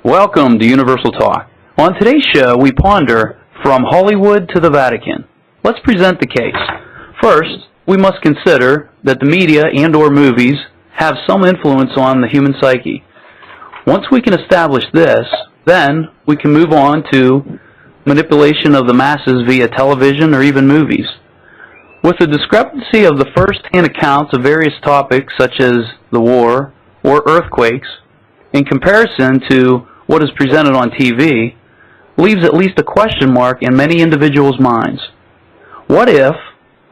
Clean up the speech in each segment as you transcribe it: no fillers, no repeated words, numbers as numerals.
Welcome to Universal Talk. On today's show, we ponder from Hollywood to the Vatican. Let's present the case. First, we must consider that the media and/or movies have some influence on the human psyche. Once we can establish this, then we can move on to manipulation of the masses via television or even movies. With the discrepancy of the first-hand accounts of various topics such as the war or earthquakes in comparison to what is presented on TV, leaves at least a question mark in many individuals' minds. What if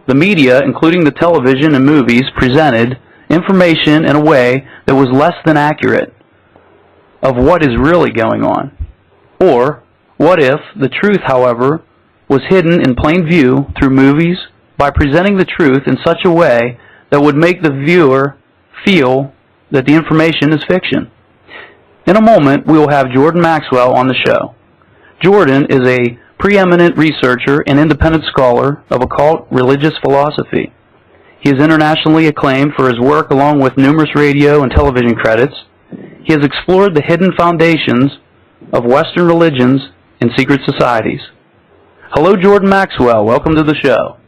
the media, including the television and movies, presented information in a way that was less than accurate of what is really going on? Or what if the truth, however, was hidden in plain view through movies by presenting the truth in such a way that would make the viewer feel that the information is fiction? In a moment, we will have Jordan Maxwell on the show. Jordan is a preeminent researcher and independent scholar of occult religious philosophy. He is internationally acclaimed for his work along with numerous radio and television credits. He has explored the hidden foundations of Western religions and secret societies. Hello, Jordan Maxwell. Welcome to the show.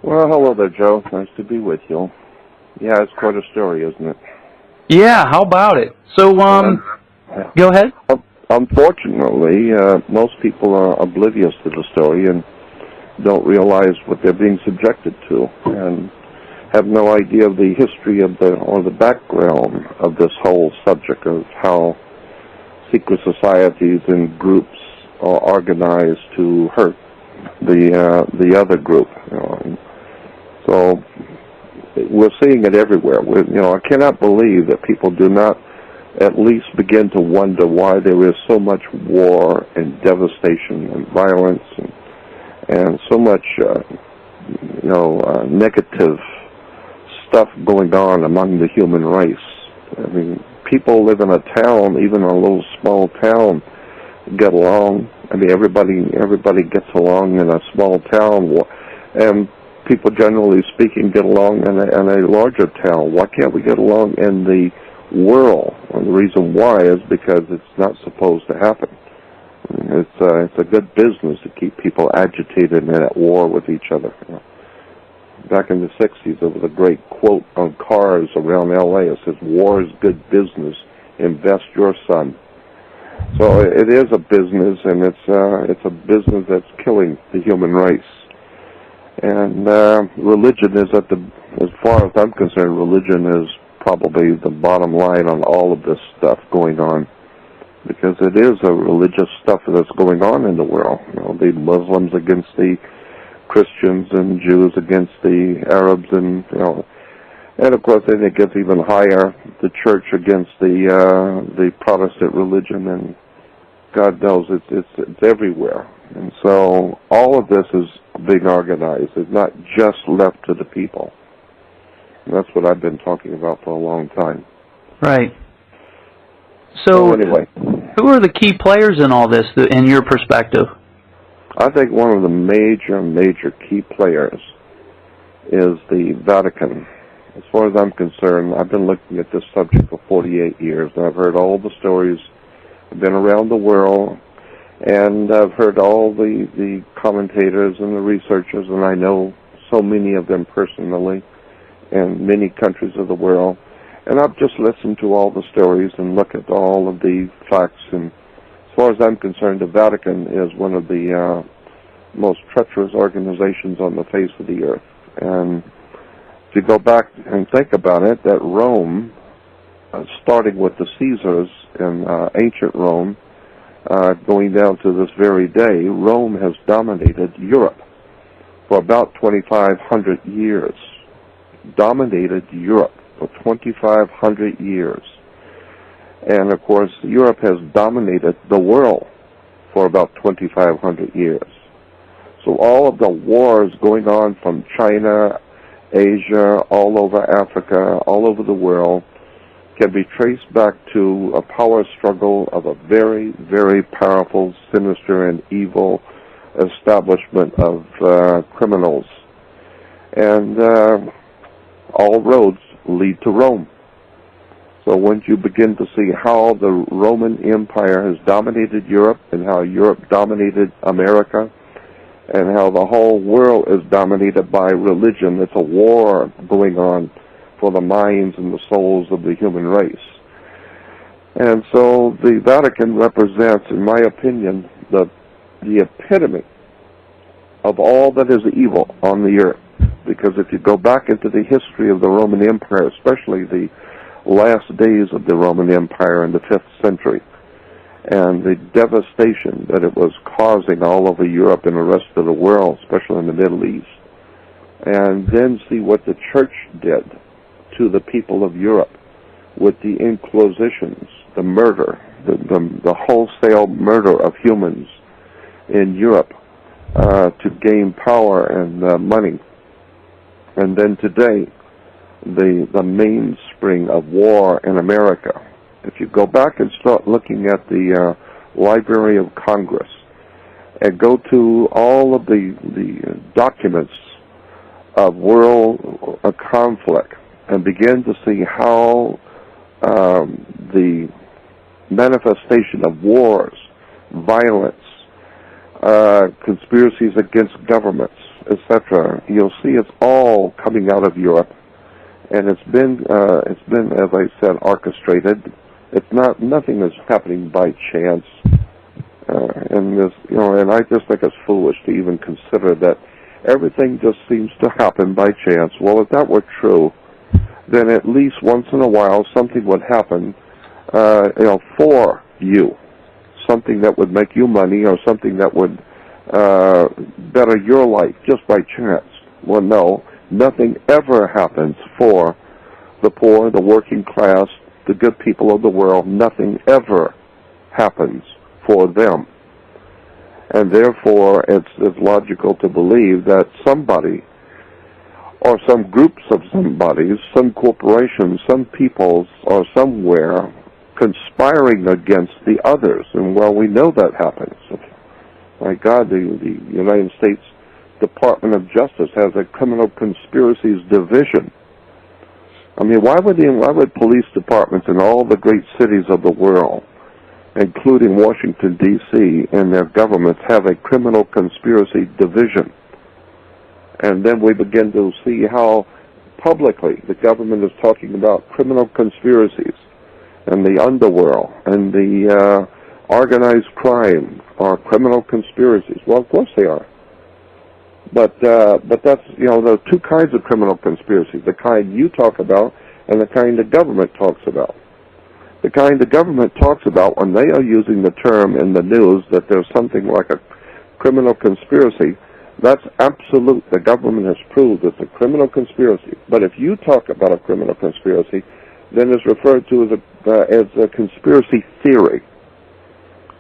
Well, hello there, Joe. Nice to be with you. Yeah, it's quite a story, isn't it? Yeah, how about it? So, go ahead. Unfortunately, most people are oblivious to the story and don't realize what they're being subjected to, and have no idea of the history of the background of this whole subject of how secret societies and groups are organized to hurt the other group. So we're seeing it everywhere. I cannot believe that people do not at least begin to wonder why there is so much war and devastation and violence and so much negative stuff going on among the human race. I mean, people live in a town, even a little small town, get along. I mean, everybody gets along in a small town, and people, generally speaking, get along in a larger town. Why can't we get along in the world? And the reason why is because it's not supposed to happen. It's a good business to keep people agitated and at war with each other. Back in the 60s, there was a great quote on cars around L.A. It says, "War is good business. Invest your son." So it is a business, and it's a business that's killing the human race. And religion is as far as I'm concerned, religion is probably the bottom line on all of this stuff going on, because it is a religious stuff that's going on in the world. The Muslims against the Christians and Jews against the Arabs, and of course then it gets even higher, the church against the Protestant religion, and God knows it's everywhere. And so all of this is being organized. It's not just left to the people. And that's what I've been talking about for a long time. Right. So anyway, who are the key players in all this, in your perspective? I think one of the major key players is the Vatican. As far as I'm concerned, I've been looking at this subject for 48 years, and I've heard all the stories. I've been around the world, and I've heard all the commentators and the researchers, and I know so many of them personally in many countries of the world. And I've just listened to all the stories and look at all of the facts. And as far as I'm concerned, the Vatican is one of the most treacherous organizations on the face of the earth. And if you go back and think about it, that Rome, starting with the Caesars in ancient Rome, going down to this very day, Rome has dominated Europe for about 2,500 years. Dominated Europe for 2,500 years. And of course, Europe has dominated the world for about 2,500 years. So all of the wars going on from China, Asia, all over Africa, all over the world, can be traced back to a power struggle of a very, very powerful, sinister, and evil establishment of criminals. And all roads lead to Rome. So once you begin to see how the Roman Empire has dominated Europe and how Europe dominated America and how the whole world is dominated by religion, it's a war going on for the minds and the souls of the human race. And so the Vatican represents, in my opinion, the epitome of all that is evil on the earth. Because if you go back into the history of the Roman Empire, especially the last days of the Roman Empire in the 5th century, and the devastation that it was causing all over Europe and the rest of the world, especially in the Middle East, and then see what the church did to the people of Europe with the Inquisitions, the murder, the wholesale murder of humans in Europe to gain power and money. And then today, the mainspring of war in America. If you go back and start looking at the Library of Congress and go to all of the documents of world conflict and begin to see how the manifestation of wars, violence, conspiracies against governments, etc., you'll see it's all coming out of Europe, and it's been, as I said, orchestrated. It's not, nothing is happening by chance, and this, and I just think it's foolish to even consider that everything just seems to happen by chance. Well, if that were true, then at least once in a while something would happen, for you, something that would make you money or something that would better your life just by chance. Well, no, nothing ever happens for the poor, the working class, the good people of the world. Nothing ever happens for them. And therefore, it's logical to believe that somebody or some groups of somebodies, some corporations, some peoples are somewhere conspiring against the others. And well, we know that happens. My God, the United States Department of Justice has a criminal conspiracies division. I mean, why would police departments in all the great cities of the world, including Washington, D.C., and their governments, have a criminal conspiracy division? And then we begin to see how publicly the government is talking about criminal conspiracies and the underworld and the organized crime are criminal conspiracies. Well, of course they are. But that's, there are two kinds of criminal conspiracies, the kind you talk about and the kind the government talks about. The kind the government talks about when they are using the term in the news that there's something like a criminal conspiracy, that's absolute. The government has proved it's a criminal conspiracy. But if you talk about a criminal conspiracy, then it's referred to as a conspiracy theory.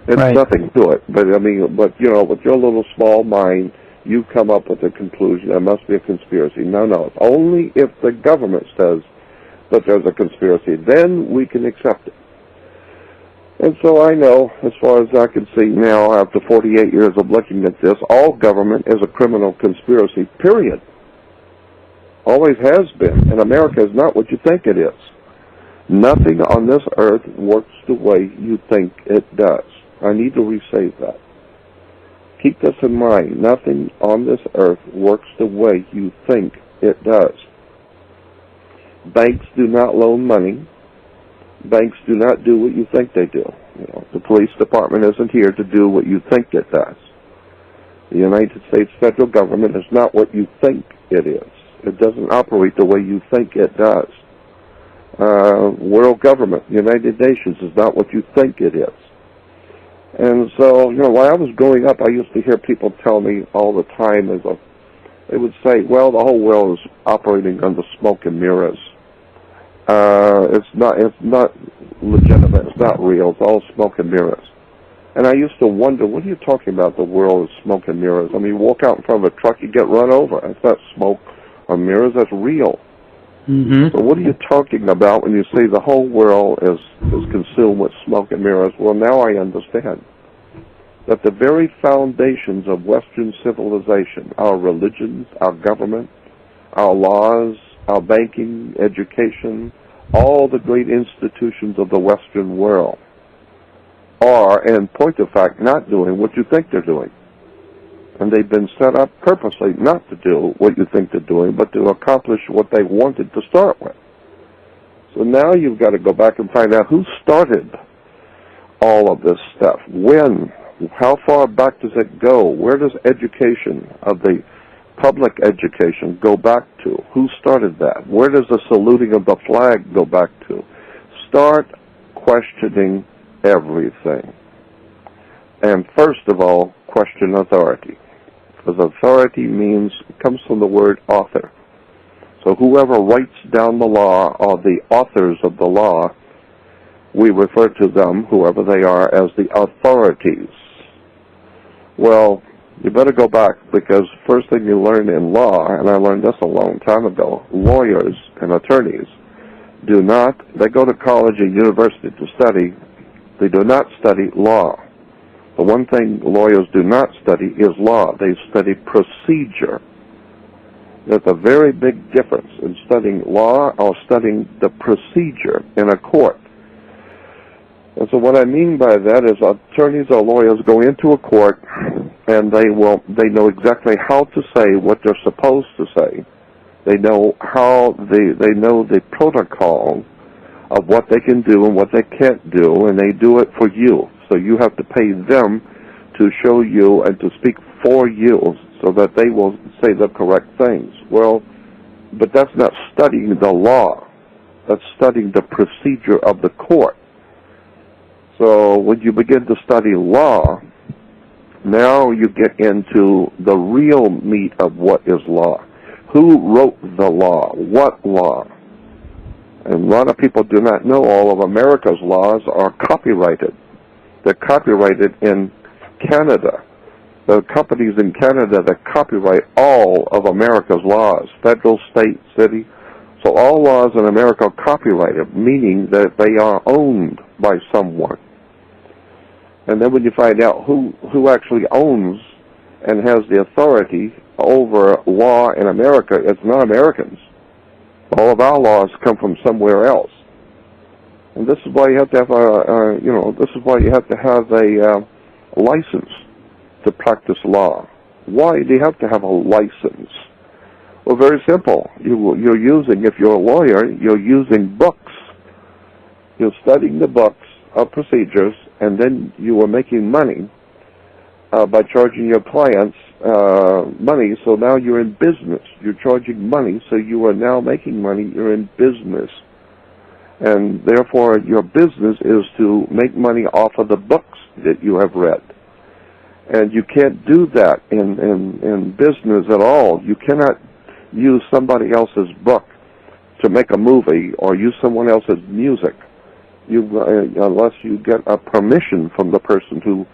It's right. Nothing to it. But with your little small mind, you come up with a conclusion. There must be a conspiracy. No. It's only if the government says that there's a conspiracy, then we can accept it. And so I know, as far as I can see now, after 48 years of looking at this, all government is a criminal conspiracy, period. Always has been. And America is not what you think it is. Nothing on this earth works the way you think it does. I need to restate that. Keep this in mind. Nothing on this earth works the way you think it does. Banks do not loan money. Banks do not do what you think they do. The police department isn't here to do what you think it does. The United States federal government is not what you think it is. It doesn't operate the way you think it does. World government, United Nations, is not what you think it is. And so, while I was growing up, I used to hear people tell me all the time, they would say, well, the whole world is operating under smoke and mirrors. It's not legitimate, it's not real, it's all smoke and mirrors. And I used to wonder, what are you talking about, the world is smoke and mirrors? I mean, you walk out in front of a truck, you get run over. It's not smoke or mirrors, that's real. Mm-hmm. So what are you talking about when you say the whole world is consumed with smoke and mirrors? Well, now I understand that the very foundations of Western civilization, our religions, our government, our laws, our banking, education, all the great institutions of the Western world are, in point of fact, not doing what you think they're doing. And they've been set up purposely not to do what you think they're doing, but to accomplish what they wanted to start with. So now you've got to go back and find out who started all of this stuff. When? How far back does it go? Where does education of the public education go back to? Who started that? Where does the saluting of the flag go back to? Start questioning everything. And first of all, question authority. Because authority comes from the word author. So whoever writes down the law, or the authors of the law, we refer to them, whoever they are, as the authorities. Well, you better go back, because first thing you learn in law, and I learned this a long time ago, lawyers and attorneys they go to college and university to study, they do not study law. The one thing lawyers do not study is law. They study procedure. There's a very big difference in studying law or studying the procedure in a court. And so what I mean by that is attorneys or lawyers go into a court and they know exactly how to say what they're supposed to say. They know they know the protocol of what they can do and what they can't do, and they do it for you. So you have to pay them to show you and to speak for you so that they will say the correct things. Well, but that's not studying the law. That's studying the procedure of the court. So when you begin to study law, now you get into the real meat of what is law. Who wrote the law? What law? And a lot of people do not know all of America's laws are copyrighted. They're copyrighted in Canada. The companies in Canada that copyright all of America's laws, federal, state, city. So all laws in America are copyrighted, meaning that they are owned by someone. And then when you find out who actually owns and has the authority over law in America, it's not Americans. All of our laws come from somewhere else. And this is why you have to have a license to practice law. Why do you have to have a license? Well, very simple. You're using, if you're a lawyer, you're using books. You're studying the books of procedures, and then you are making money by charging your clients money. So now you're in business. You're charging money, so you are now making money. You're in business. And therefore, your business is to make money off of the books that you have read. And you can't do that in business at all. You cannot use somebody else's book to make a movie or use someone else's music, unless you get a permission from the person who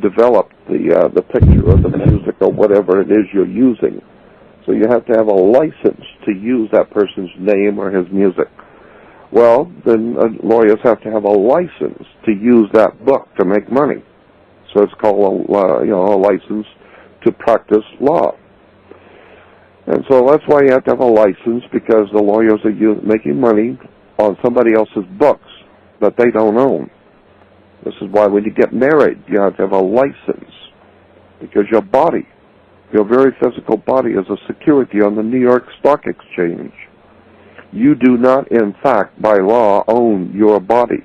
developed the picture or the music or whatever it is you're using. So you have to have a license to use that person's name or his music. Well, then lawyers have to have a license to use that book to make money. So it's called a license to practice law. And so that's why you have to have a license, because the lawyers are making money on somebody else's books that they don't own. This is why when you get married, you have to have a license, because your body, your very physical body, is a security on the New York Stock Exchange. You do not, in fact, by law, own your body.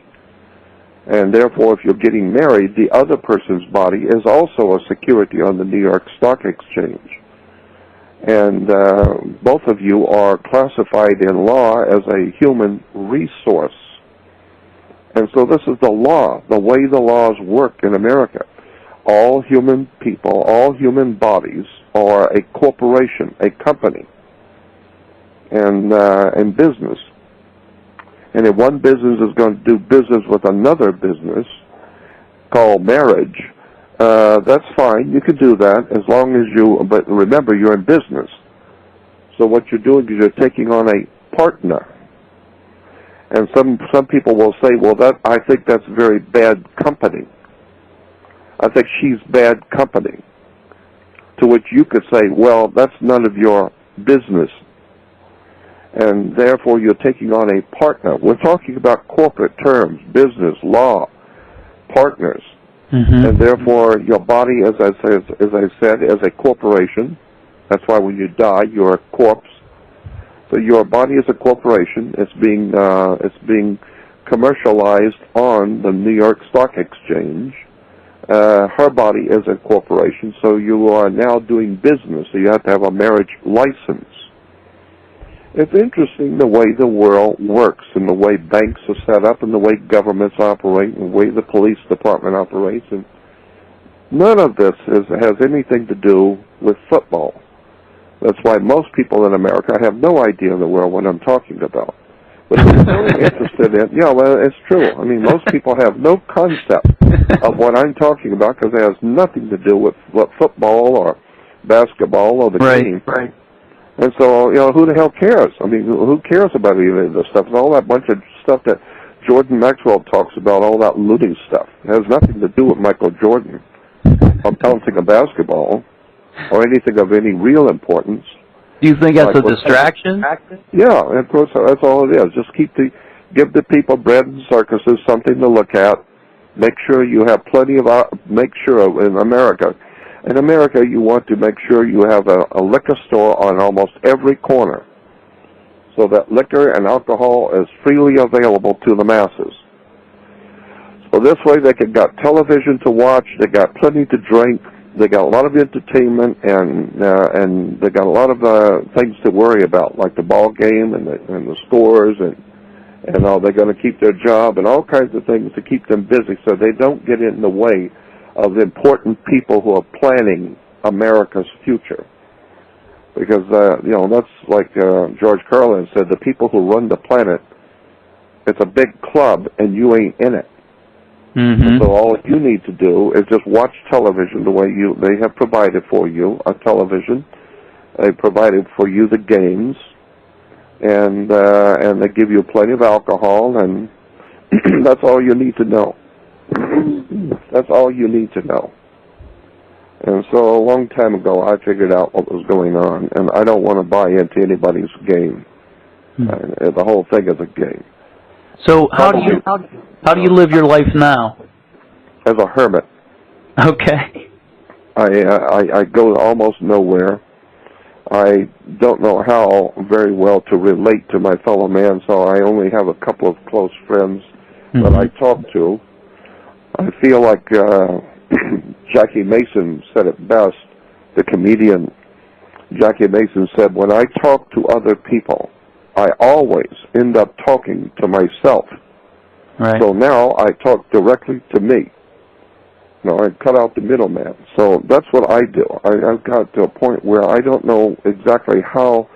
And therefore, if you're getting married, the other person's body is also a security on the New York Stock Exchange. And both of you are classified in law as a human resource. And so this is the law, the way the laws work in America. All human people, all human bodies are a corporation, a company, and business. And if one business is going to do business with another business called marriage, that's fine. You can do that as long as but remember, you're in business. So what you're doing is you're taking on a partner. And some people will say, well, I think that's very bad company. I think she's bad company. To which you could say, well, that's none of your business. and therefore you're taking on a partner. We're talking about corporate terms, business, law, partners, and therefore your body, as I said, is a corporation. That's why when you die, you're a corpse. So your body is a corporation. It's being commercialized on the New York Stock Exchange. Her body is a corporation, so you are now doing business, so you have to have a marriage license. It's interesting the way the world works and the way banks are set up and the way governments operate and the way the police department operates. And none of this has anything to do with football. That's why most people in America have no idea in the world what I'm talking about. But if you're really interested in, well, it's true. I mean, most people have no concept of what I'm talking about because it has nothing to do with what football or basketball or the game. Right. And so, who the hell cares? I mean, who cares about any of this stuff? It's all that bunch of stuff that Jordan Maxwell talks about, all that looting stuff. It has nothing to do with Michael Jordan or bouncing a basketball or anything of any real importance. Do you think that's a distraction? Yeah, of course, that's all it is. Just give the people bread and circuses, something to look at. Make sure you have make sure in America, you want to make sure you have a liquor store on almost every corner so that liquor and alcohol is freely available to the masses. So this way they got television to watch, they got plenty to drink, they got a lot of entertainment, and they got a lot of things to worry about, like the ball game and the scores, and they're going to keep their job and all kinds of things to keep them busy so they don't get in the way of the important people who are planning America's future. Because, that's like George Carlin said, the people who run the planet, it's a big club and you ain't in it. So all you need to do is just watch television the way they have provided for you, a television. They provided for you the games, and they give you plenty of alcohol, and that's all you need to know. That's all you need to know. And so a long time ago, I figured out what was going on, and I don't want to buy into anybody's game. The whole thing is a game. So how do you live your life now? As a hermit. Okay. I go almost nowhere. I don't know how very well to relate to my fellow man, so I only have a couple of close friends that I talk to. I feel like Jackie Mason said it best, the comedian. Jackie Mason said, when I talk to other people, I always end up talking to myself. Right. So now I talk directly to me. I cut out the middleman. So that's what I do. I've got to a point where I don't know exactly how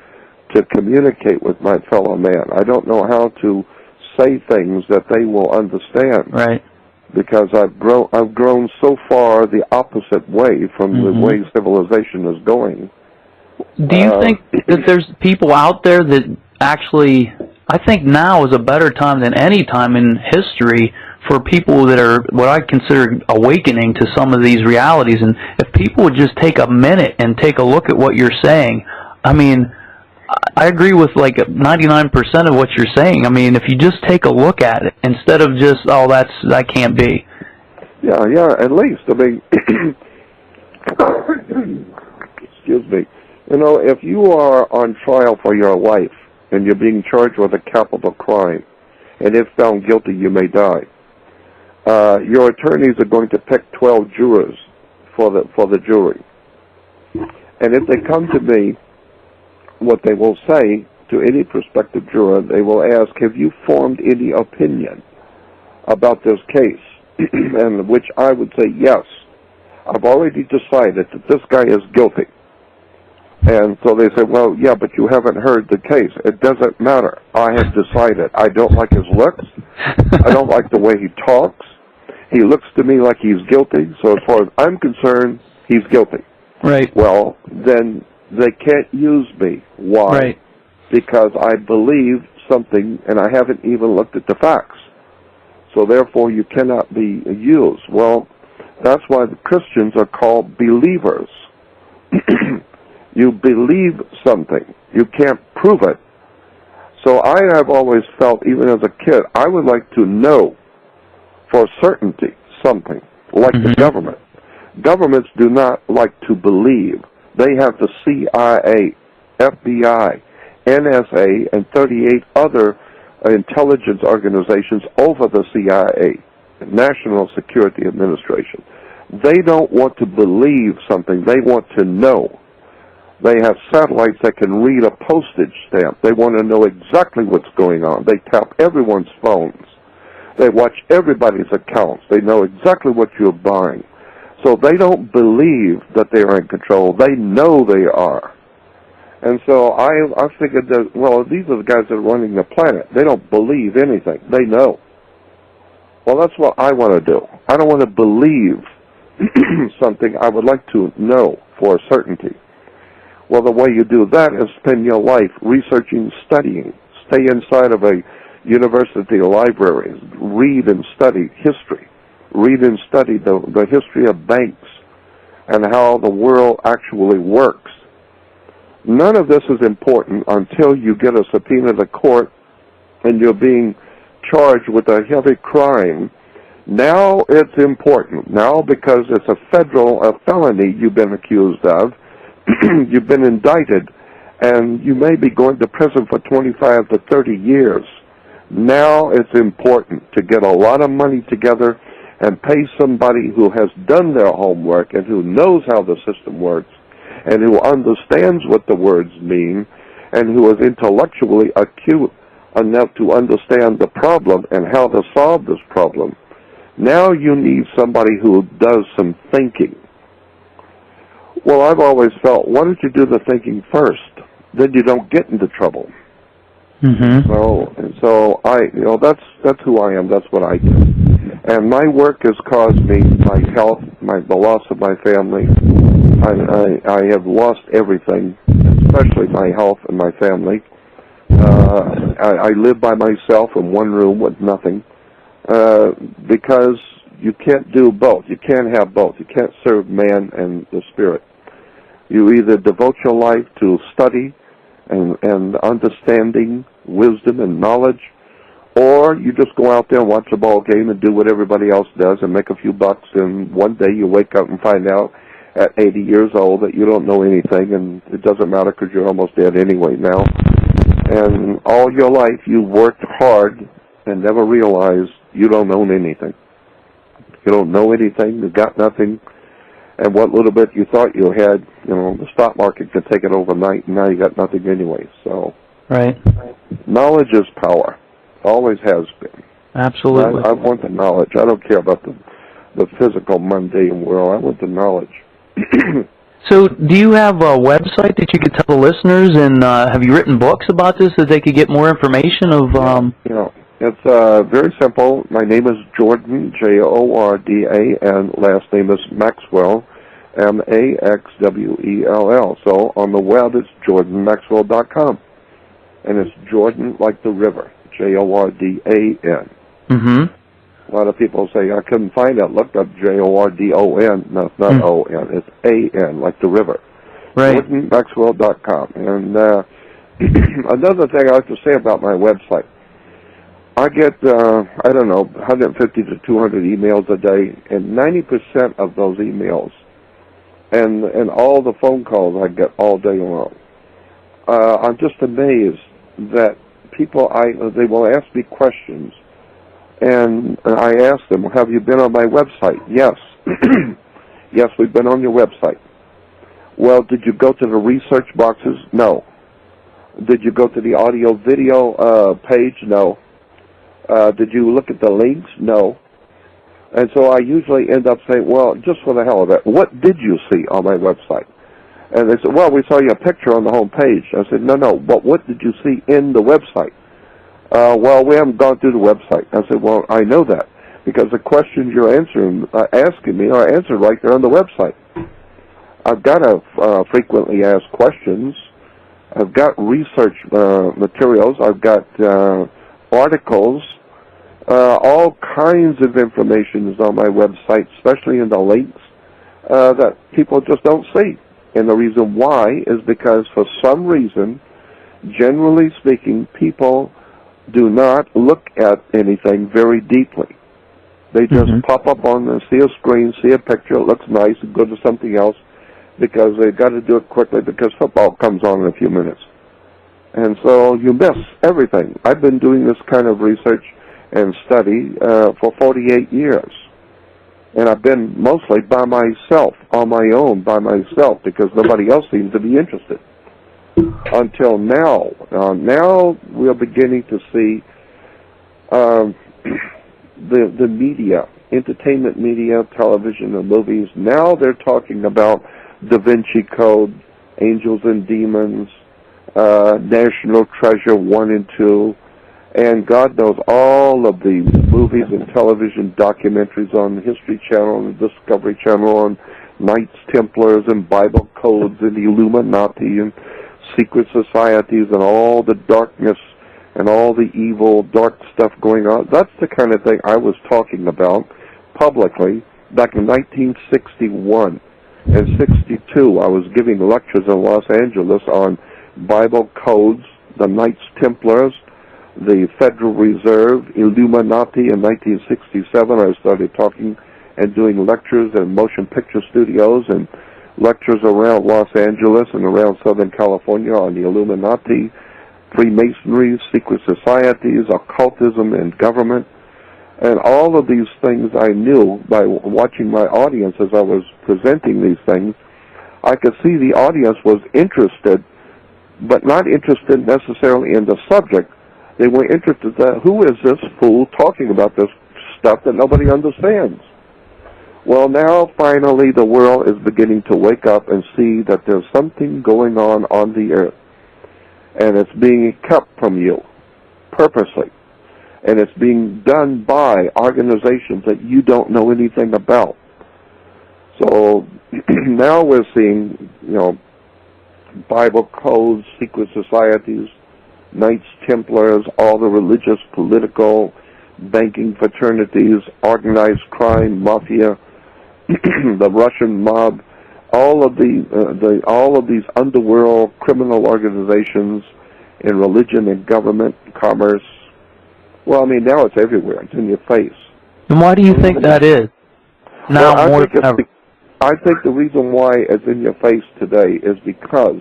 to communicate with my fellow man. I don't know how to say things that they will understand. Right. Because I've grown so far the opposite way from the way civilization is going. Do you think that there's people out there that actually, I think now is a better time than any time in history for people that are what I consider awakening to some of these realities? And if people would just take a minute and take a look at what you're saying, I mean, I agree with like 99% of what you're saying. I mean, if you just take a look at it instead of just, that can't be. Yeah, at least. I mean, excuse me. If you are on trial for your life and you're being charged with a capital crime, and if found guilty, you may die, your attorneys are going to pick 12 jurors for the jury. And if they come to me, what they will say to any prospective juror, they will ask, have you formed any opinion about this case? And which I would say, yes. I've already decided that this guy is guilty. And so they say, well, yeah, but you haven't heard the case. It doesn't matter. I have decided. I don't like his looks. I don't like the way he talks. He looks to me like he's guilty. So as far as I'm concerned, he's guilty. Right. Well, then they can't use me. Why? Right. Because I believe something, and I haven't even looked at the facts. So therefore, you cannot be used. Well, that's why the Christians are called believers. You believe something. You can't prove it, So I have always felt, even as a kid, I would like to know for certainty something, like the government. Governments do not like to believe. They have the CIA, FBI, NSA, and 38 other intelligence organizations over the CIA, National Security Administration. They don't want to believe something. They want to know. They have satellites that can read a postage stamp. They want to know exactly what's going on. They tap everyone's phones. They watch everybody's accounts. They know exactly what you're buying. So they don't believe that they are in control. They know they are. And so I figured that, well, these are the guys that are running the planet. They don't believe anything. They know. Well, that's what I want to do. I don't want to believe something. I would like to know for certainty. Well, the way you do that is spend your life researching, studying. Stay inside of a university library. Read and study history. Read and study the history of banks and how the world actually works. None of this is important until you get a subpoena to court and you're being charged with a heavy crime. Now it's important. Now, because it's a felony you've been accused of, you've been indicted, and you may be going to prison for 25 to 30 years. Now it's important to get a lot of money together and pay somebody who has done their homework and who knows how the system works and who understands what the words mean and who is intellectually acute enough to understand the problem and how to solve this problem. Now you need somebody who does some thinking. Well, I've always felt, why don't you do the thinking first? Then you don't get into trouble. So that's who I am. That's what I do. And my work has caused me my health, the loss of my family. I have lost everything, especially my health and my family. I live by myself in one room with nothing because you can't do both. You can't have both. You can't serve man and the spirit. You either devote your life to study and understanding, wisdom, and knowledge, or you just go out there and watch a ball game and do what everybody else does and make a few bucks, and one day you wake up and find out at 80 years old that you don't know anything, and it doesn't matter because you're almost dead anyway now. And all your life you've worked hard and never realized you don't own anything. You don't know anything, you got nothing, and what little bit you thought you had, the stock market could take it overnight, and now you got nothing anyway. So, right. Knowledge is power. Always has been. Absolutely. I want the knowledge. I don't care about the physical, mundane world. I want the knowledge. So, do you have a website that you could tell the listeners, and have you written books about this that they could get more information of? It's very simple. My name is Jordan, Jorda, and last name is Maxwell, Maxwell. So on the web, it's jordanmaxwell.com, and it's Jordan like the river, Jordan. A lot of people say, I couldn't find it. Looked up Jordon. No, it's not O-N. It's A-N, like the river. Right. JordanMaxwell.com. And another thing I like to say about my website, I get, 150 to 200 emails a day, and 90% of those emails and all the phone calls I get all day long, I'm just amazed that people, they will ask me questions, and I ask them, have you been on my website? Yes. Yes, we've been on your website. Well, did you go to the research boxes? No. Did you go to the audio-video page? No. Did you look at the links? No. And so I usually end up saying, well, just for the hell of it, what did you see on my website? And they said, well, we saw your picture on the home page. I said, no, but what did you see in the website? Well, we haven't gone through the website. I said, well, I know that because the questions you're asking me are answered right there on the website. I've got frequently asked questions. I've got research materials. I've got articles. All kinds of information is on my website, especially in the links that people just don't see. And the reason why is because for some reason generally speaking, people do not look at anything very deeply. They just pop up on the, see a screen, see a picture, it looks nice, and go to something else because they've got to do it quickly because football comes on in a few minutes. And so you miss everything. I've been doing this kind of research and study for 48 years. And I've been mostly by myself, on my own, by myself, because nobody else seems to be interested. Until now. Now we're beginning to see the media, entertainment media, television and movies. Now they're talking about Da Vinci Code, Angels and Demons, National Treasure 1 and 2, and God knows all of the movies and television documentaries on the History Channel and the Discovery Channel on Knights Templars and Bible codes and the Illuminati and secret societies and all the darkness and all the evil, dark stuff going on. That's the kind of thing I was talking about publicly back in 1961 and 62. I was giving lectures in Los Angeles on Bible codes, the Knights Templars, the Federal Reserve, Illuminati. In 1967, I started talking and doing lectures in motion picture studios and lectures around Los Angeles and around Southern California on the Illuminati, Freemasonry, secret societies, occultism, and government. And all of these things I knew by watching my audience as I was presenting these things. I could see the audience was interested, but not interested necessarily in the subject. They were interested in who is this fool talking about this stuff that nobody understands. Well, now finally the world is beginning to wake up and see that there's something going on the earth, and it's being kept from you purposely, and it's being done by organizations that you don't know anything about. So now we're seeing, Bible codes, secret societies, Knights Templars, all the religious, political, banking fraternities, organized crime, mafia, the Russian mob, all of these underworld criminal organizations in religion and government, commerce. Well, I mean, now it's everywhere. It's in your face. And why do you think that is? Now well, more than ever. I think the reason why it's in your face today is because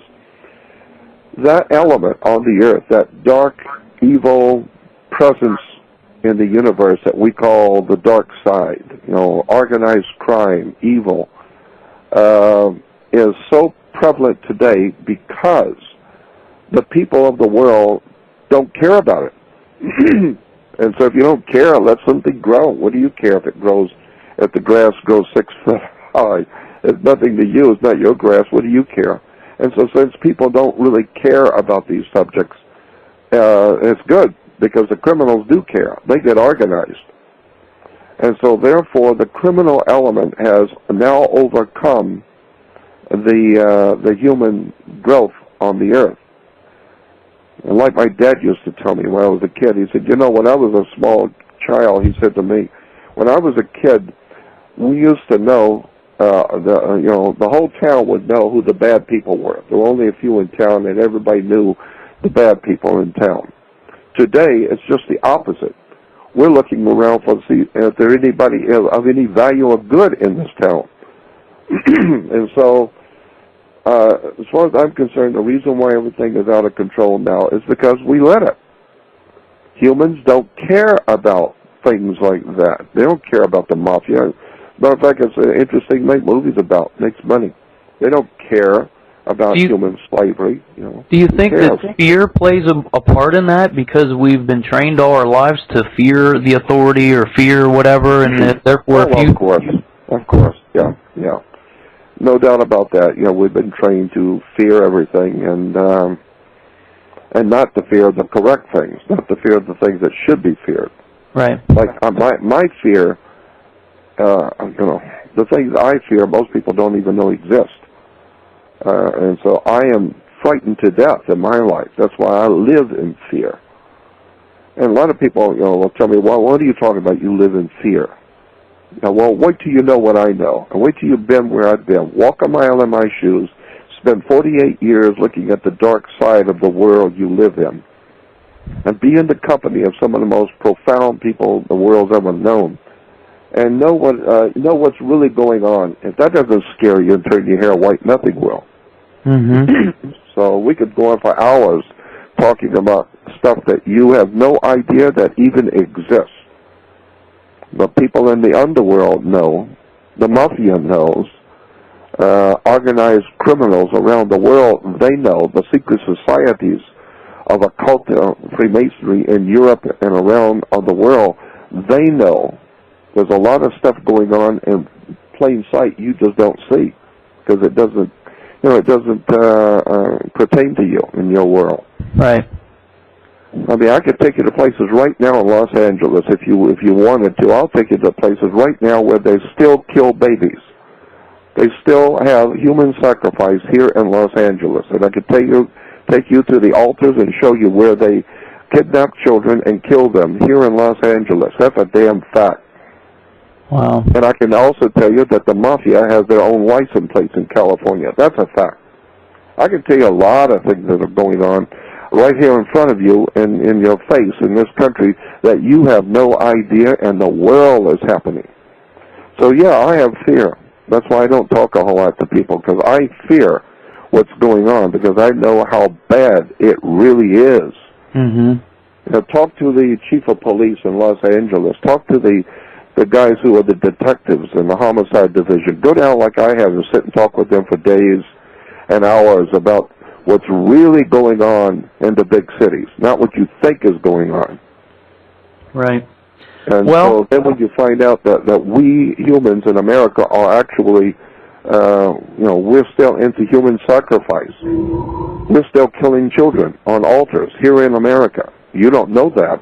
that element on the earth, that dark, evil presence in the universe that we call the dark side, organized crime, evil, is so prevalent today because the people of the world don't care about it. And so if you don't care, let something grow. What do you care if the grass grows 6 foot high? It's nothing to you. It's not your grass. What do you care? And so since people don't really care about these subjects, it's good because the criminals do care. They get organized. And so therefore the criminal element has now overcome the human growth on the earth. And like my dad used to tell me when I was a kid, he said, when I was a small child, he said to me, when I was a kid, we used to know, the whole town would know who the bad people were. There were only a few in town, and everybody knew the bad people in town. Today, it's just the opposite. We're looking around to see if there's anybody of any value or good in this town. And so, as far as I'm concerned, the reason why everything is out of control now is because we let it. Humans don't care about things like that. They don't care about the mafia. Matter of fact, it's interesting to make movies about. Makes money. They don't care about human slavery. Do you think that fear plays a part in that because we've been trained all our lives to fear the authority or fear whatever, and therefore of course, yeah. No doubt about that. We've been trained to fear everything and not to fear the correct things, not to fear the things that should be feared. Right. Like my fear, the things I fear, most people don't even know exist. And so I am frightened to death in my life. That's why I live in fear. And a lot of people, will tell me, well, what are you talking about? You live in fear. Well, wait till you know what I know. And wait till you've been where I've been. Walk a mile in my shoes. spend 48 years looking at the dark side of the world you live in, and be in the company of some of the most profound people the world's ever known, and know what's really going on. If that doesn't scare you and turn your hair white, nothing will. Mm-hmm. So we could go on for hours talking about stuff that you have no idea that even exists. The people in the underworld know, the mafia knows, organized criminals around the world, they know, the secret societies of occult Freemasonry in Europe and around the world, they know. There's a lot of stuff going on in plain sight you just don't see because it doesn't pertain to you in your world. Right. I mean, I could take you to places right now in Los Angeles if you wanted to. I'll take you to places right now where they still kill babies. They still have human sacrifice here in Los Angeles, and I could take you to the altars and show you where they kidnap children and kill them here in Los Angeles. That's a damn fact. Wow. And I can also tell you that the mafia has their own license plates in California. That's a fact. I can tell you a lot of things that are going on right here in front of you and in your face in this country that you have no idea, and the world is happening. So, yeah, I have fear. That's why I don't talk a whole lot to people, because I fear what's going on, because I know how bad it really is. Mm-hmm. You know, talk to the chief of police in Los Angeles. Talk to the guys who are the detectives in the homicide division. Go down like I have and sit and talk with them for days and hours about what's really going on in the big cities, not what you think is going on. Right. And so then when you find out that we humans in America are actually, we're still into human sacrifice. We're still killing children on altars here in America. You don't know that,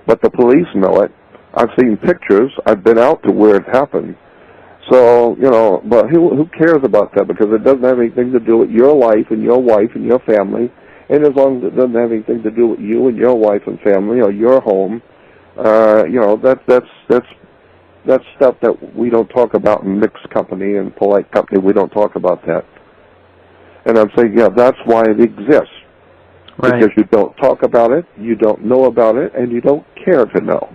but the police know it. I've seen pictures. I've been out to where it happened. So, but who cares about that? Because it doesn't have anything to do with your life and your wife and your family. And as long as it doesn't have anything to do with you and your wife and family or your home, that's stuff that we don't talk about in mixed company and polite company. We don't talk about that. And I'm saying, yeah, that's why it exists. Right. Because you don't talk about it, you don't know about it, and you don't care to know.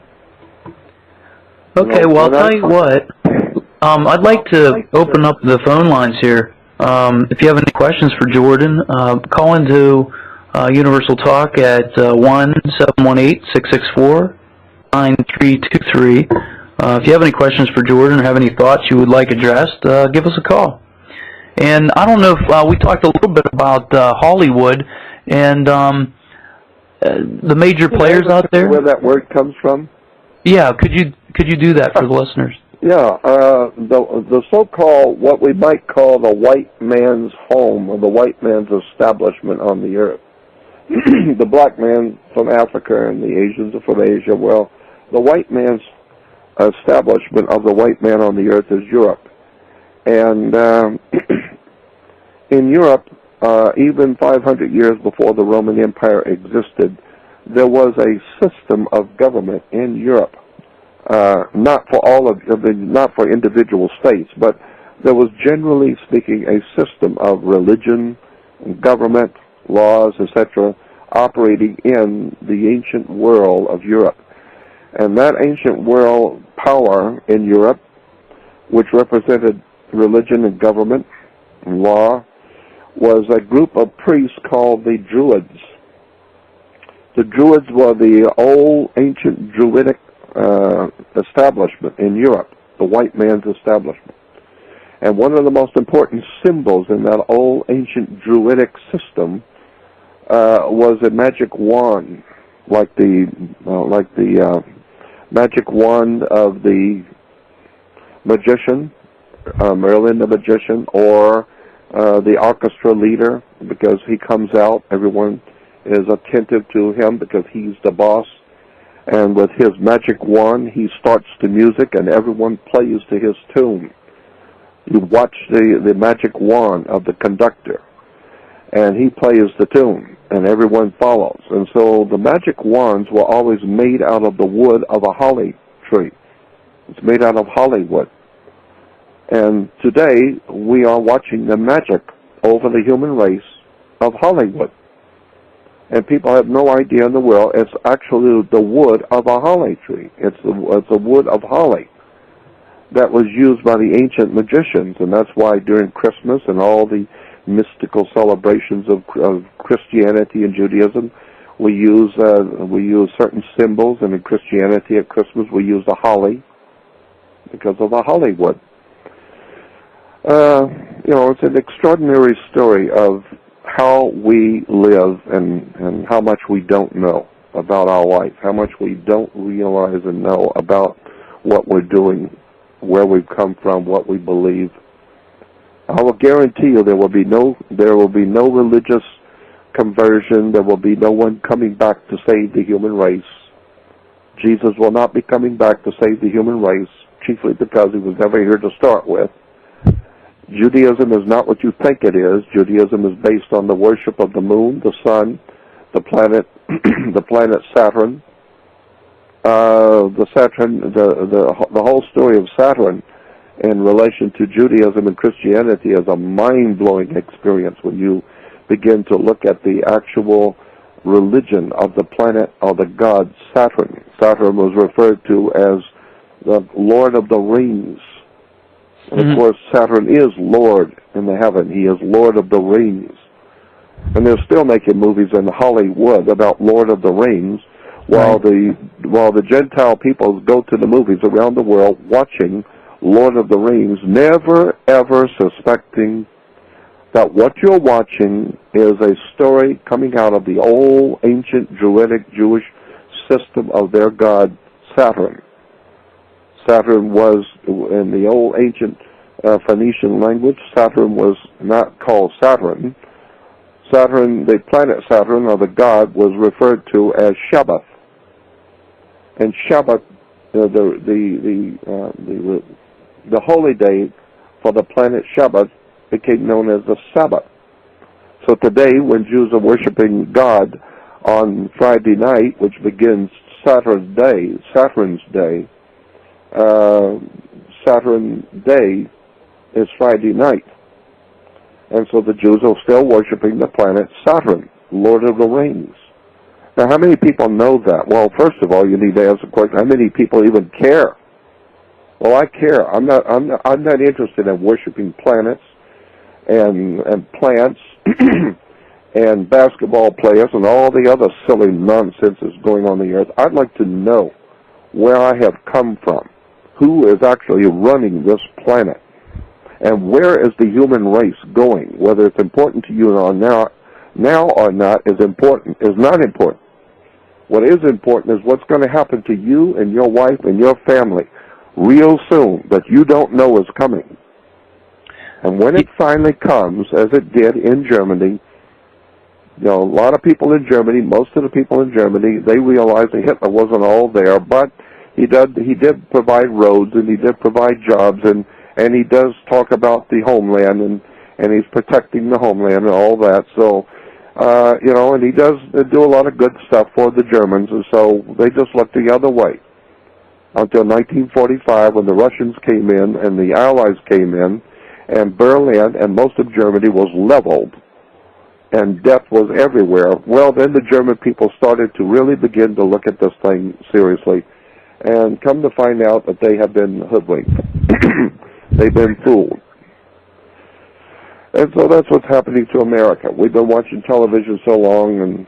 Okay, well, I'll tell you what. I'd like to open up the phone lines here. If you have any questions for Jordan, call into Universal Talk at 1-718-664-9323. If you have any questions for Jordan or have any thoughts you would like addressed, give us a call. And I don't know if we talked a little bit about Hollywood and the major players out there. Where that word comes from? Yeah, could you do that for the listeners? Yeah, the so-called, what we might call the white man's home or the white man's establishment on the earth. The black man from Africa and the Asians are from Asia. Well, the white man's establishment of the white man on the earth is Europe. And in Europe, even 500 years before the Roman Empire existed, there was a system of government in Europe. Not for individual states, but there was, generally speaking, a system of religion, government, laws, etc., operating in the ancient world of Europe. And that ancient world power in Europe, which represented religion and government and law, was a group of priests called the Druids. The Druids were the old ancient Druidic establishment in Europe, the white man's establishment. And one of the most important symbols in that old ancient Druidic system was a magic wand, like the magic wand of the magician, Merlin the magician, or the orchestra leader, because he comes out, everyone is attentive to him because he's the boss. And with his magic wand, he starts the music, and everyone plays to his tune. You watch the magic wand of the conductor, and he plays the tune, and everyone follows. And so the magic wands were always made out of the wood of a holly tree. It's made out of Hollywood. And today, we are watching the magic over the human race of Hollywood. And people have no idea in the world it's actually the wood of a holly tree. It's the wood of holly that was used by the ancient magicians, and that's why during Christmas and all the mystical celebrations of Christianity and Judaism, we use certain symbols, and in Christianity at Christmas we use the holly because of the Hollywood. It's an extraordinary story of how we live and how much we don't know about our life, how much we don't realize and know about what we're doing, where we've come from, what we believe. I will guarantee you there will be no religious conversion. There will be no one coming back to save the human race. Jesus will not be coming back to save the human race, chiefly because he was never here to start with. Judaism is not what you think it is. Judaism is based on the worship of the moon, the sun, the planet, the planet Saturn. The whole story of Saturn in relation to Judaism and Christianity is a mind-blowing experience when you begin to look at the actual religion of the planet or the god Saturn. Saturn was referred to as the Lord of the Rings. And of course, Saturn is Lord in the heaven. He is Lord of the Rings. And they're still making movies in Hollywood about Lord of the Rings, while the Gentile peoples go to the movies around the world watching Lord of the Rings, never ever suspecting that what you're watching is a story coming out of the old ancient Druidic Jewish system of their god Saturn. Saturn was, in the old ancient Phoenician language, Saturn was not called Saturn. Saturn, the planet Saturn, or the god, was referred to as Shabbat. And Shabbat, the holy day for the planet Shabbat became known as the Sabbath. So today, when Jews are worshiping God on Friday night, which begins Saturn Day, Saturn Day is Friday night. And so the Jews are still worshiping the planet Saturn, Lord of the Rings. Now, how many people know that? Well, first of all, you need to ask the question, how many people even care? Well, I care. I'm not interested in worshiping planets and plants and basketball players and all the other silly nonsense that's going on the earth. I'd like to know where I have come from, who is actually running this planet, and where is the human race going. Whether it's important to you or now or not is not important. What is important is what's going to happen to you and your wife and your family real soon that you don't know is coming. And when it finally comes, as it did in Germany, a lot of people in Germany, most of the people in Germany, they realized that Hitler wasn't all there, but he did provide roads and he did provide jobs and he does talk about the homeland and he's protecting the homeland and all that. So, and he does do a lot of good stuff for the Germans, and so they just looked the other way until 1945 when the Russians came in and the Allies came in, and Berlin and most of Germany was leveled, and death was everywhere. Well, then the German people started to really begin to look at this thing seriously, and come to find out that they have been hoodwinked. They've been fooled. And so that's what's happening to America. We've been watching television so long and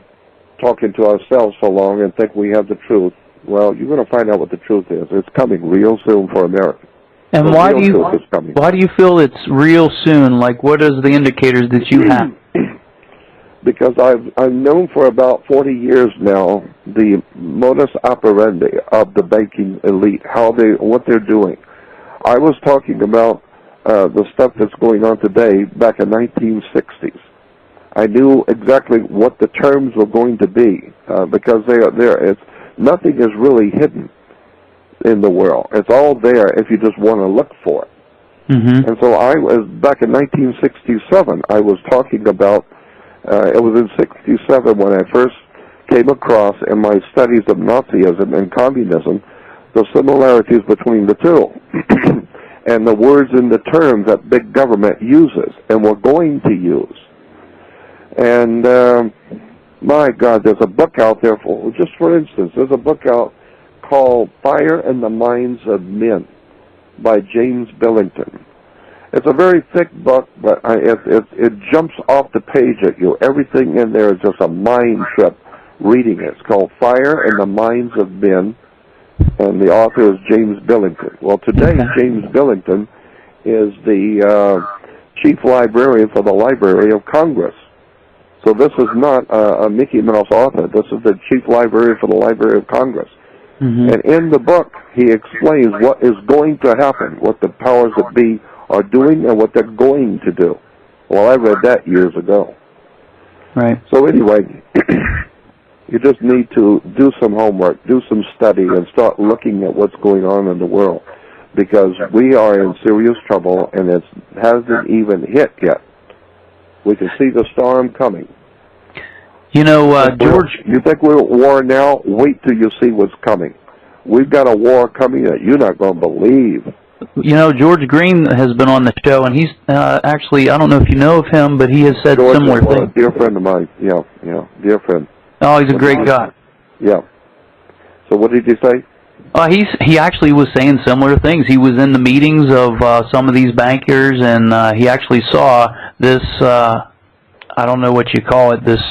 talking to ourselves so long and think we have the truth. Well, you're going to find out what the truth is. It's coming real soon for America. And why do you feel it's real soon? Like, what is the indicators that you have? Because I've known for about 40 years now the modus operandi of the banking elite, what they're doing. I was talking about the stuff that's going on today back in 1960s. I knew exactly what the terms were going to be because nothing is really hidden in the world. It's all there if you just want to look for it. Mm-hmm. And so I was, back in 1967, I was talking about, it was in 67 when I first came across in my studies of Nazism and communism, the similarities between the two. and the words and the terms that big government uses and we're going to use. And my God, there's a book out there, for instance, there's a book out called Fire in the Minds of Men by James Billington. It's a very thick book, but it jumps off the page at you. Everything in there is just a mind trip reading it. It's called Fire in the Minds of Men, and the author is James Billington. Well, today, James Billington is the chief librarian for the Library of Congress. So this is not a Mickey Mouse author. This is the chief librarian for the Library of Congress. Mm-hmm. And in the book, he explains what is going to happen, what the powers that be are doing and what they're going to do. Well, I read that years ago. Right. So anyway, you just need to do some homework, do some study, and start looking at what's going on in the world, because we are in serious trouble, and it hasn't even hit yet. We can see the storm coming. You know, George... You think we're at war now? Wait till you see what's coming. We've got a war coming that you're not going to believe. You know, George Green has been on the show, and he's actually, I don't know if you know of him, but he has said George similar is things. A dear friend of mine. Yeah, dear friend. Oh, he's a great guy. Yeah. So what did he say? He actually was saying similar things. He was in the meetings of some of these bankers, and he actually saw this, I don't know what you call it, this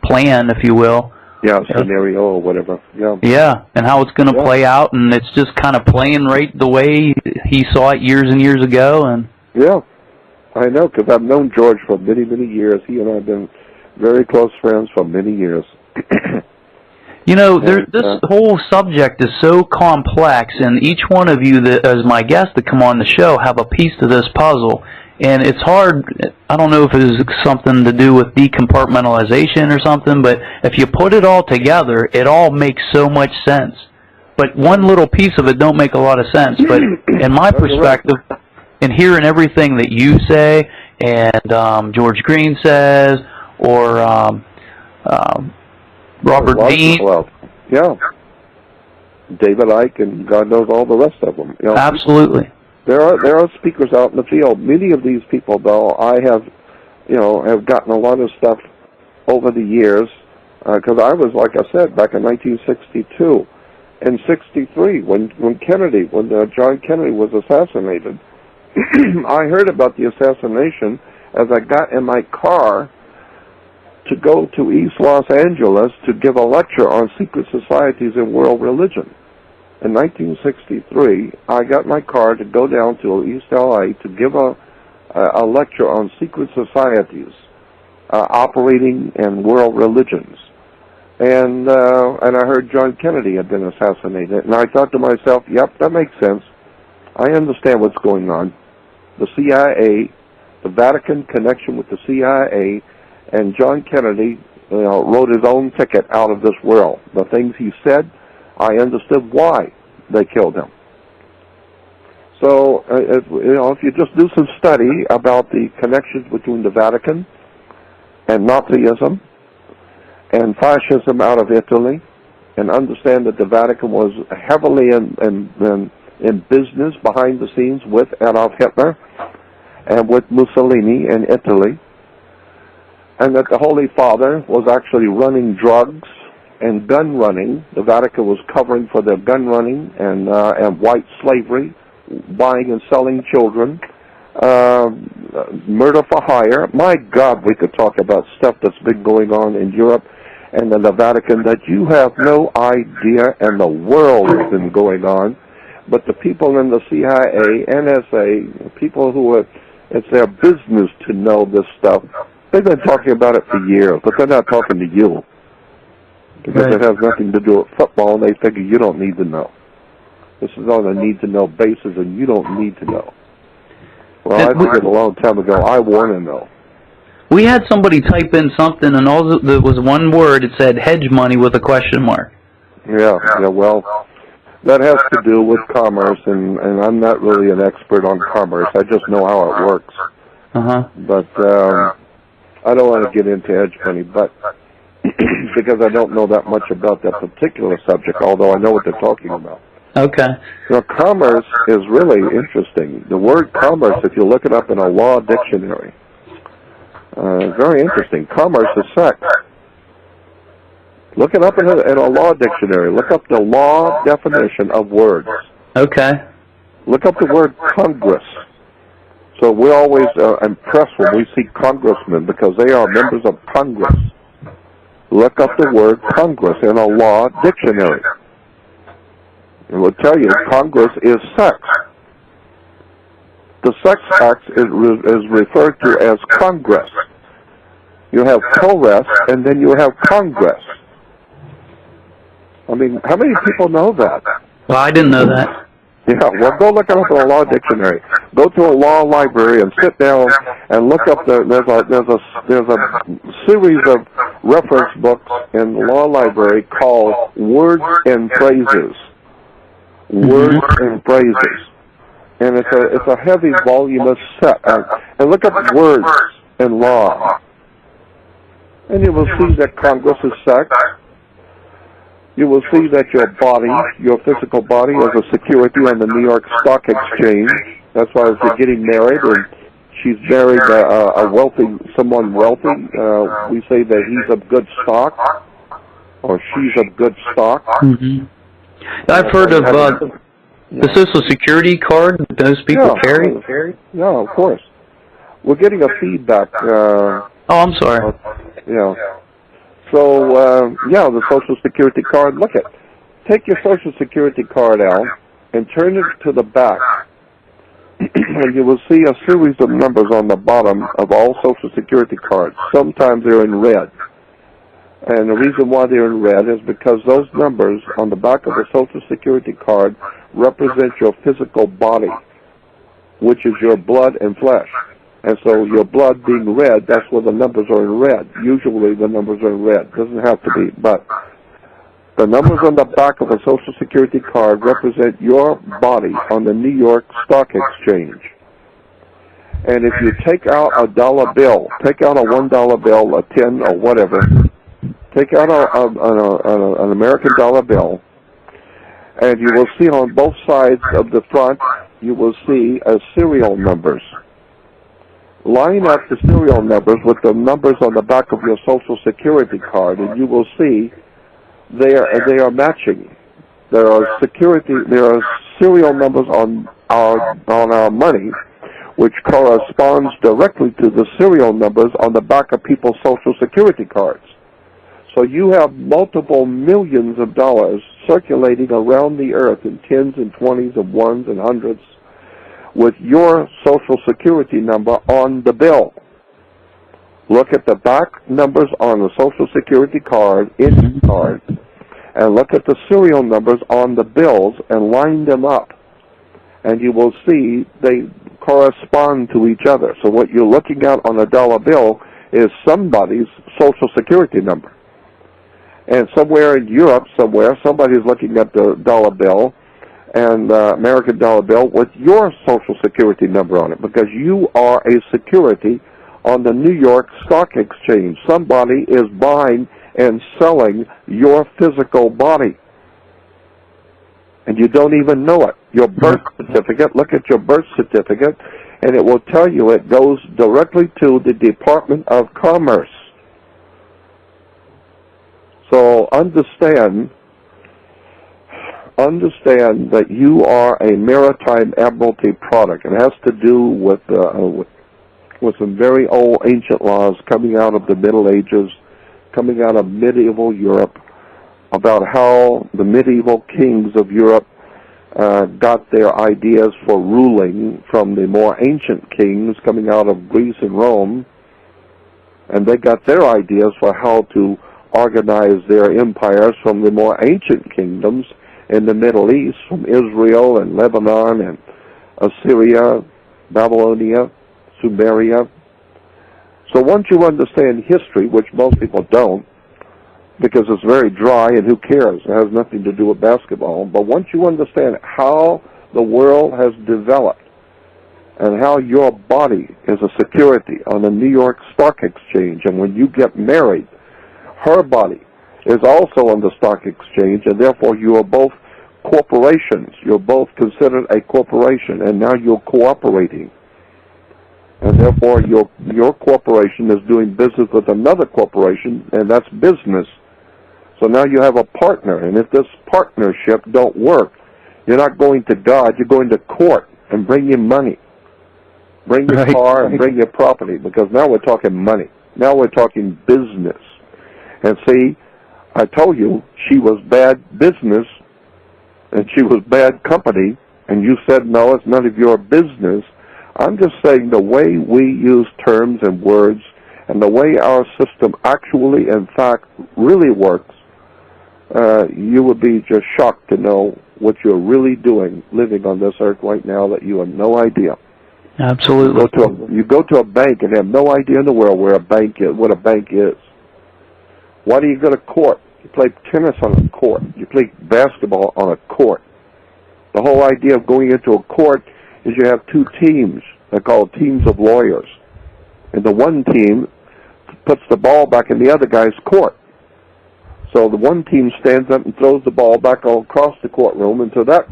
plan, if you will. Yeah, scenario or whatever. Yeah. Yeah, and how it's going to play out, and it's just kind of playing right the way he saw it years and years ago. And yeah, I know, because I've known George for many, many years. He and I have been very close friends for many years. You know, this whole subject is so complex, and each one of you, that, as my guest to come on the show, have a piece to this puzzle. And it's hard, I don't know if it is something to do with decompartmentalization or something, but if you put it all together, it all makes so much sense. But one little piece of it don't make a lot of sense. But in my perspective, in hearing everything that you say, and George Green says, or Robert Dean. Well, yeah. David Icke, and God knows all the rest of them. You know, absolutely. There are speakers out in the field. Many of these people, though, I have gotten a lot of stuff over the years, because I was, like I said, back in 1962 and 63 when John Kennedy was assassinated. I heard about the assassination as I got in my car to go to East Los Angeles to give a lecture on secret societies and world religion. In 1963, I got my car to go down to East LA to give a lecture on secret societies operating in world religions. And I heard John Kennedy had been assassinated. And I thought to myself, yep, that makes sense. I understand what's going on. The CIA, the Vatican connection with the CIA, and John Kennedy wrote his own ticket out of this world. The things he said, I understood why they killed him. So, if you just do some study about the connections between the Vatican and Nazism and fascism out of Italy, and understand that the Vatican was heavily in business behind the scenes with Adolf Hitler and with Mussolini in Italy, and that the Holy Father was actually running drugs and gun running. The Vatican was covering for their gun running and white slavery, buying and selling children, murder for hire. My God, we could talk about stuff that's been going on in Europe and in the Vatican that you have no idea, and the world has been going on. But the people in the CIA, NSA, people who it's their business to know this stuff, they've been talking about it for years, but they're not talking to you. Because it has nothing to do with football, and they figure you don't need to know. This is on a need-to-know basis, and you don't need to know. Well, I figured a long time ago, I want to know. We had somebody type in something, and all there was one word. It said hedge money with a question mark. Yeah, well, that has to do with commerce, and I'm not really an expert on commerce. I just know how it works. But I don't want to get into hedge money, but because I don't know that much about that particular subject, although I know what they're talking about. Okay. Commerce is really interesting. The word commerce, if you look it up in a law dictionary, very interesting. Commerce is sex. Look it up in a law dictionary. Look up the law definition of words. Okay. Look up the word Congress. So we're always impressed when we see congressmen because they are members of Congress. Look up the word Congress in a law dictionary. It will tell you Congress is sex. The sex act is referred to as Congress. You have co-res and then you have Congress. I mean, how many people know that? Well, I didn't know that. Yeah, well, go look it up in a law dictionary. Go to a law library and sit down and look up there's a series of reference books in the law library called Words and Phrases. Words and Phrases, and it's a heavy, voluminous set. And look up words in law, and you will see that Congress is sex. You will see that your body, your physical body, is a security on the New York Stock Exchange. That's why if you're getting married and she's married someone wealthy, we say that he's of good stock or she's of good stock. Mm-hmm. I've heard of the Social Security card that those people carry. Yeah, of course. We're getting a feedback. Oh, I'm sorry. Yeah. So, the Social Security card, take your Social Security card out and turn it to the back, and you will see a series of numbers on the bottom of all Social Security cards. Sometimes they're in red. And the reason why they're in red is because those numbers on the back of the Social Security card represent your physical body, which is your blood and flesh. And so your blood being red, that's where the numbers are in red. Usually the numbers are in red. Doesn't have to be, but the numbers on the back of a Social Security card represent your body on the New York Stock Exchange. And if you take out a dollar bill, take out a $1 bill, a 10 or whatever, take out an American dollar bill, and you will see on both sides of the front, you will see serial numbers. Line up the serial numbers with the numbers on the back of your Social Security card, and you will see they are matching. There are serial numbers on our money, which corresponds directly to the serial numbers on the back of people's Social Security cards. So you have multiple millions of dollars circulating around the earth in tens and twenties and ones and hundreds with your Social Security number on the bill. Look at the back numbers on the Social Security card, in card, and look at the serial numbers on the bills and line them up. And you will see they correspond to each other. So what you're looking at on a dollar bill is somebody's Social Security number. And somewhere in Europe, somebody's looking at the dollar bill and American dollar bill with your Social Security number on it, because you are a security on the New York Stock Exchange. Somebody is buying and selling your physical body, and you don't even know it. Your birth certificate, look at your birth certificate, and it will tell you it goes directly to the Department of Commerce. So understand that you are a maritime admiralty product. It has to do with some very old ancient laws coming out of the Middle Ages, coming out of medieval Europe, about how the medieval kings of Europe got their ideas for ruling from the more ancient kings coming out of Greece and Rome, and they got their ideas for how to organize their empires from the more ancient kingdoms in the Middle East, from Israel and Lebanon and Assyria, Babylonia, Sumeria. So once you understand history, which most people don't, because it's very dry and who cares, it has nothing to do with basketball, but once you understand how the world has developed and how your body is a security on the New York Stock Exchange, and when you get married, her body is also on the stock exchange, and therefore you are both corporations. You're both considered a corporation, and now you're cooperating. And therefore, your corporation is doing business with another corporation, and that's business. So now you have a partner, and if this partnership don't work, you're not going to God, you're going to court and bring your money. Bring your car and bring your property, because now we're talking money. Now we're talking business. And see, I told you she was bad business and she was bad company, and you said, no, it's none of your business. I'm just saying the way we use terms and words and the way our system actually, in fact, really works, you would be just shocked to know what you're really doing living on this earth right now that you have no idea. Absolutely. You go to a bank and have no idea in the world where a bank is, what a bank is. Why do you go to court? You play tennis on a court. You play basketball on a court. The whole idea of going into a court is you have two teams. They're called teams of lawyers. And the one team puts the ball back in the other guy's court. So the one team stands up and throws the ball back all across the courtroom into that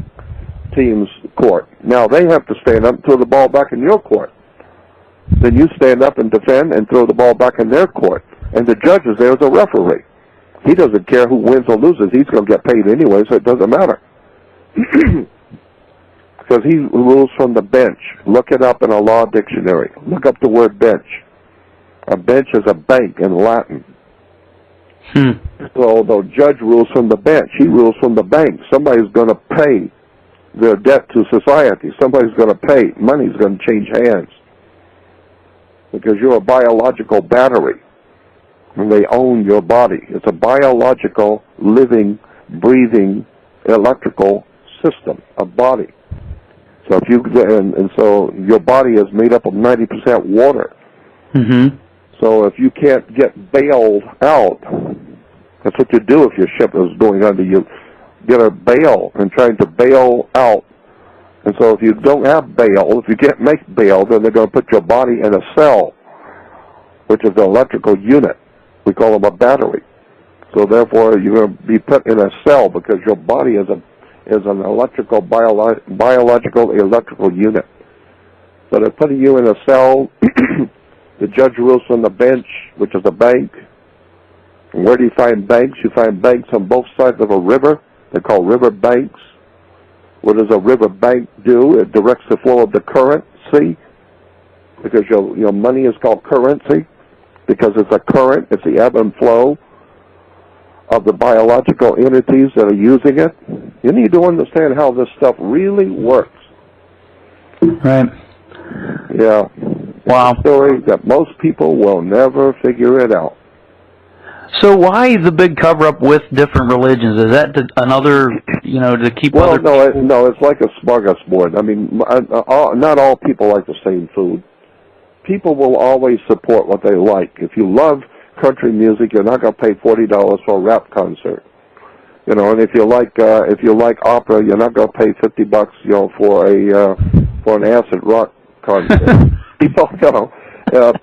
team's court. Now they have to stand up and throw the ball back in your court. Then you stand up and defend and throw the ball back in their court. And the judge is there as a referee. He doesn't care who wins or loses. He's going to get paid anyway, so it doesn't matter. Because he rules from the bench. Look it up in a law dictionary. Look up the word bench. A bench is a bank in Latin. So the judge rules from the bench. He rules from the bank. Somebody's going to pay their debt to society. Somebody's going to pay. Money's going to change hands. Because you're a biological battery. And they own your body. It's a biological, living, breathing, electrical system, a body. So if you and so your body is made up of 90% water. So if you can't get bailed out, that's what you do if your ship is going under. You get a bail and trying to bail out. And so if you don't have bail, if you can't make bail, then they're going to put your body in a cell, which is an electrical unit. We call them a battery. So therefore, you're going to be put in a cell because your body is an electrical, biological electrical unit. So they're putting you in a cell. The judge rules from the bench, which is a bank. And where do you find banks? You find banks on both sides of a river. They're called river banks. What does a river bank do? It directs the flow of the currency, because your money is called currency, because it's a current. It's the ebb and flow of the biological entities that are using it. You need to understand how this stuff really works. Right. Yeah. Wow. It's a story that most people will never figure it out. So why the big cover-up with different religions? Is that another, to keep other people? No, it's like a smorgasbord. I mean, not all people like the same food. People will always support what they like. If you love country music, you're not going to pay $40 for a rap concert. And if you like opera, you're not going to pay $50, for an acid rock concert.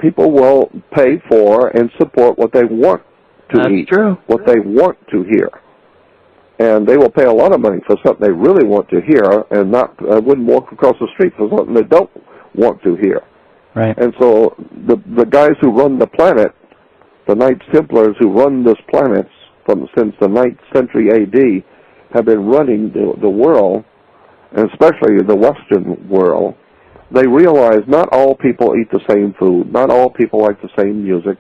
People will pay for and support what they want to eat, true. What they want to hear, and they will pay a lot of money for something they really want to hear, and wouldn't walk across the street for something they don't want to hear. Right. And so the guys who run the planet, the Knights Templars who run this planet since the 9th century A.D., have been running the world, and especially the Western world. They realize not all people eat the same food, not all people like the same music.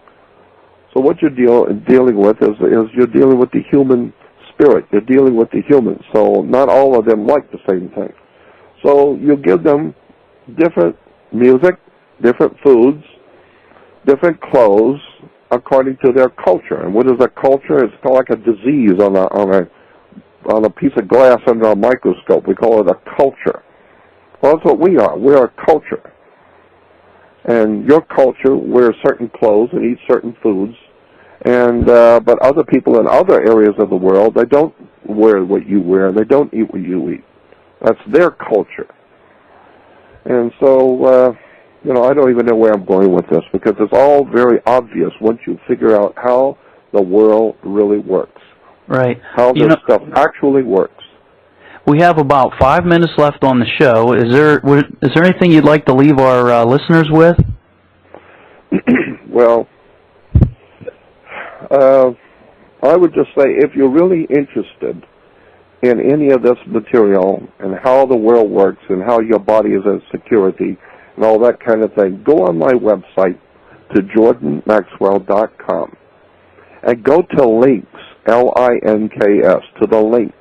So what you're dealing with is you're dealing with the human spirit. You're dealing with the humans. So not all of them like the same thing. So you give them different music, different foods, different clothes according to their culture. And what is a culture? It's called like a disease on a piece of glass under a microscope. We call it a culture. Well, that's what we are. We are a culture. And your culture wears certain clothes and eats certain foods, and but other people in other areas of the world, they don't wear what you wear. They don't eat what you eat. That's their culture. And so, I don't even know where I'm going with this, because it's all very obvious once you figure out how the world really works. Right. How this stuff actually works. We have about 5 minutes left on the show. Is there anything you'd like to leave our listeners with? Well, I would just say if you're really interested in any of this material and how the world works and how your body is in security and all that kind of thing, go on my website to jordanmaxwell.com and go to links, L-I-N-K-S, to the links.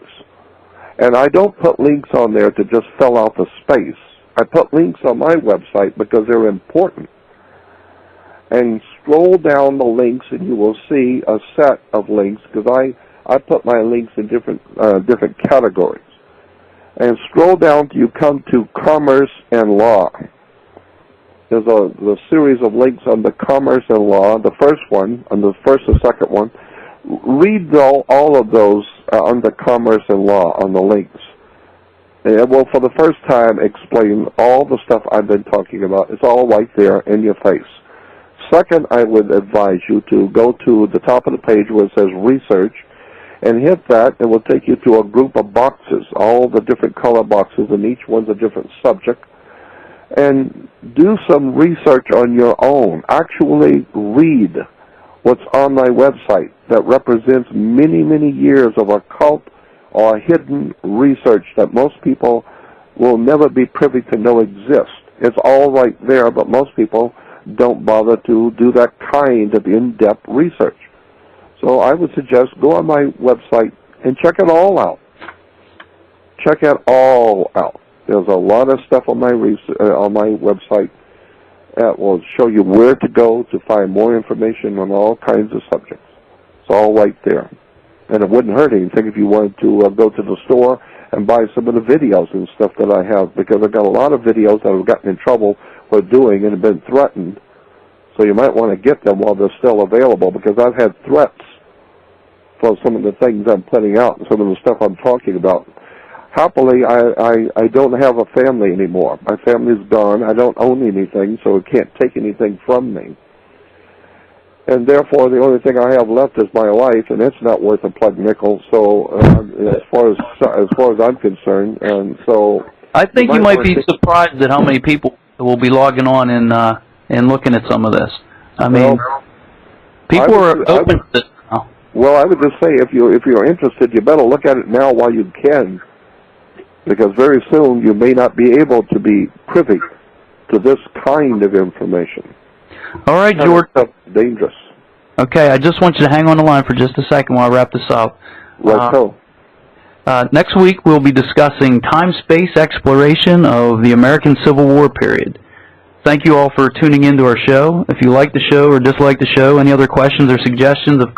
And I don't put links on there to just fill out the space. I put links on my website because they're important. And scroll down the links and you will see a set of links, because I put my links in different categories. And scroll down till you come to commerce and law. There's a series of links on the commerce and law. The first one, on the first and second one, read all of those under commerce and law on the links. And it will, for the first time, explain all the stuff I've been talking about. It's all right there in your face. Second, I would advise you to go to the top of the page where it says research and hit that. It will take you to a group of boxes, all the different color boxes, and each one's a different subject. And do some research on your own. Actually read what's on my website that represents many, many years of occult or hidden research that most people will never be privy to know exists. It's all right there, but most people don't bother to do that kind of in-depth research. So I would suggest go on my website and check it all out. Check it all out. There's a lot of stuff on my website that will show you where to go to find more information on all kinds of subjects. It's all right there. And it wouldn't hurt anything if you wanted to go to the store and buy some of the videos and stuff that I have, because I've got a lot of videos that I've gotten in trouble for doing and have been threatened. So you might want to get them while they're still available, because I've had threats for some of the things I'm putting out and some of the stuff I'm talking about. Happily, I don't have a family anymore. My family's gone. I don't own anything, so it can't take anything from me. And therefore, the only thing I have left is my life, and it's not worth a plug nickel. So, as far as I'm concerned, and so I think you might be surprised at how many people will be logging on and looking at some of this. I mean, people are open to this now. Well, I would just say if you're interested, you better look at it now while you can, because very soon you may not be able to be privy to this kind of information. All right, George. Dangerous. Okay, I just want you to hang on the line for just a second while I wrap this up. Right. Next week we'll be discussing time-space exploration of the American Civil War period. Thank you all for tuning into our show. If you like the show or dislike the show, any other questions or suggestions of